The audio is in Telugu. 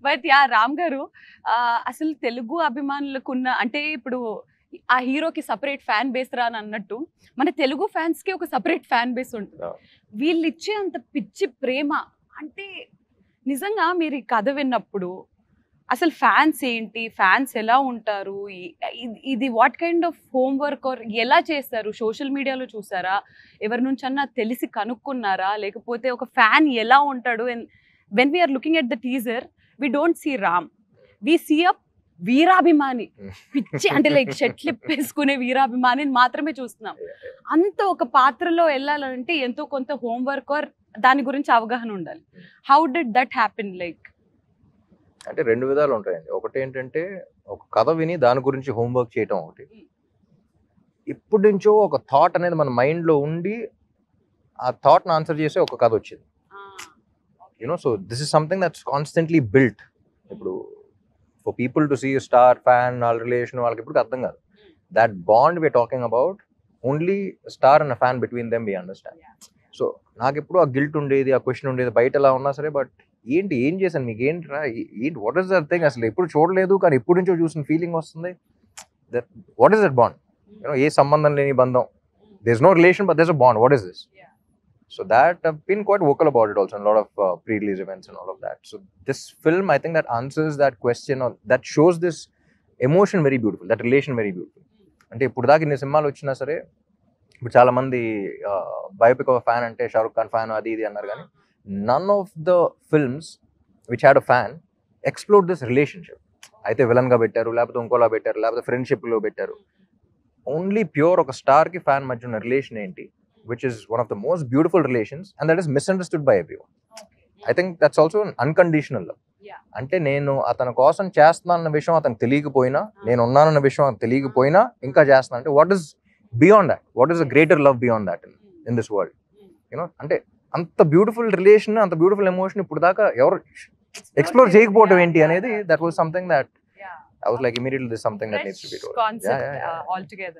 బట్ యా రామ్ గారు అసలు తెలుగు అభిమానులకున్న అంటే ఇప్పుడు ఆ హీరోకి సపరేట్ ఫ్యాన్ బేస్ రా అని అన్నట్టు మన తెలుగు ఫ్యాన్స్ కి ఒక సపరేట్ ఫ్యాన్ బేస్ ఉంటుంది. వీళ్ళు ఇచ్చే అంత పిచ్చి ప్రేమ అంటే నిజంగా మీరు ఈ కథ విన్నప్పుడు అసలు ఫ్యాన్స్ ఏంటి, ఫ్యాన్స్ ఎలా ఉంటారు, ఇది what kind of homework or ఎలా చేస్తారు? సోషల్ మీడియాలో చూసారా, ఎవరి నుంచన్నా తెలిసి కనుక్కున్నారా, లేకపోతే ఒక ఫ్యాన్ ఎలా ఉంటాడు? When we are looking at the teaser we don't see Ram, we see a వీరాభిమాని, పిచ్చి అంటే లైక్ షెట్లిప్పేసుకునే వీరాభిమానిని మాత్రమే చూస్తున్నాం. అంత ఒక పాత్రలో వెళ్ళాలంటే ఎంతో కొంత హోంవర్క్ ఆర్ దాని గురించి అవగాహన ఉండాలి. How did that happen? Like అంటే రెండు విధాలు ఉంటాయండి. ఒకటి ఏంటంటే ఒక కథ విని దాని గురించి హోంవర్క్ చేయటం ఒకటి. ఇప్పటి నుంచో ఒక థాట్ అనేది మన మైండ్లో ఉండి ఆ థాట్ని ఆన్సర్ చేసే ఒక కథ వచ్చింది. You know, so this is something that's constantly built. ఇప్పుడు for people to see star fan వాళ్ళ రిలేషన్ వాళ్ళకి ఇప్పుడు అర్థం కాదు. That bond we are talking about only star and fan between them we understand. So నాకు ఎప్పుడు ఆ గిల్ట్ ఉండేది, ఆ క్వశ్చన్ ఉండేది బయట ఎలా ఉన్నా సరే. బట్ ఏంటి, ఏం చేశాను, మీకు ఏంట్రా, ఏంటి, వాట్ ఈస్ దట్ థింగ్, అసలు ఎప్పుడు చూడలేదు కానీ ఎప్పుడు నుంచో చూసిన ఫీలింగ్ వస్తుంది. That what is that bond? You know, ఏ సంబంధం లేని బంధం. There is no relation but there is a bond. What is this? So that I've been quite vocal about it also in a lot of pre-release events and all of that. So this film, I think that answers that question, or that shows this emotion very beautiful, that relation very beautiful. అంటే ఇప్పుడు దాకా ఇన్ని సినిమాలు వచ్చినా సరే, ఇప్పుడు చాలా మంది బయోపిక్ ఆఫ్ ఫ్యాన్ అంటే షారుఖ్ ఖాన్ ఫ్యాన్ అది ఇది అన్నారు, కానీ none of the films which had a fan explore this relationship. అయితే విలన్గా పెట్టారు, లేకపోతే ఇంకోలా పెట్టారు, లేకపోతే ఫ్రెండ్షిప్లో పెట్టారు. ఓన్లీ ప్యూర్ ఒక స్టార్కి ఫ్యాన్ మధ్య ఉన్న రిలేషన్ ఏంటి, which is one of the most beautiful relations, and that is misunderstood by everyone. I think that's also an unconditional love. అంటే నేను అతని కోసం చేస్తున్నానన్న విషయం అతనికి తెలియకపోయినా, నేను ఉన్నానన్న విషయం అతనికి తెలియకపోయినా ఇంకా చేస్తున్నా అంటే what is beyond that, what is a greater love beyond that in this world? You know, అంటే అంత బ్యూటిఫుల్ రిలేషన్, అంత బ్యూటిఫుల్ ఎమోషన్ ఇప్పుడు దాకా ఎవరు ఎక్స్ప్లోర్ చేయకపోవడం ఏంటి అనేది, that was something that I was like, immediately this is something that needs to be told. Concept altogether.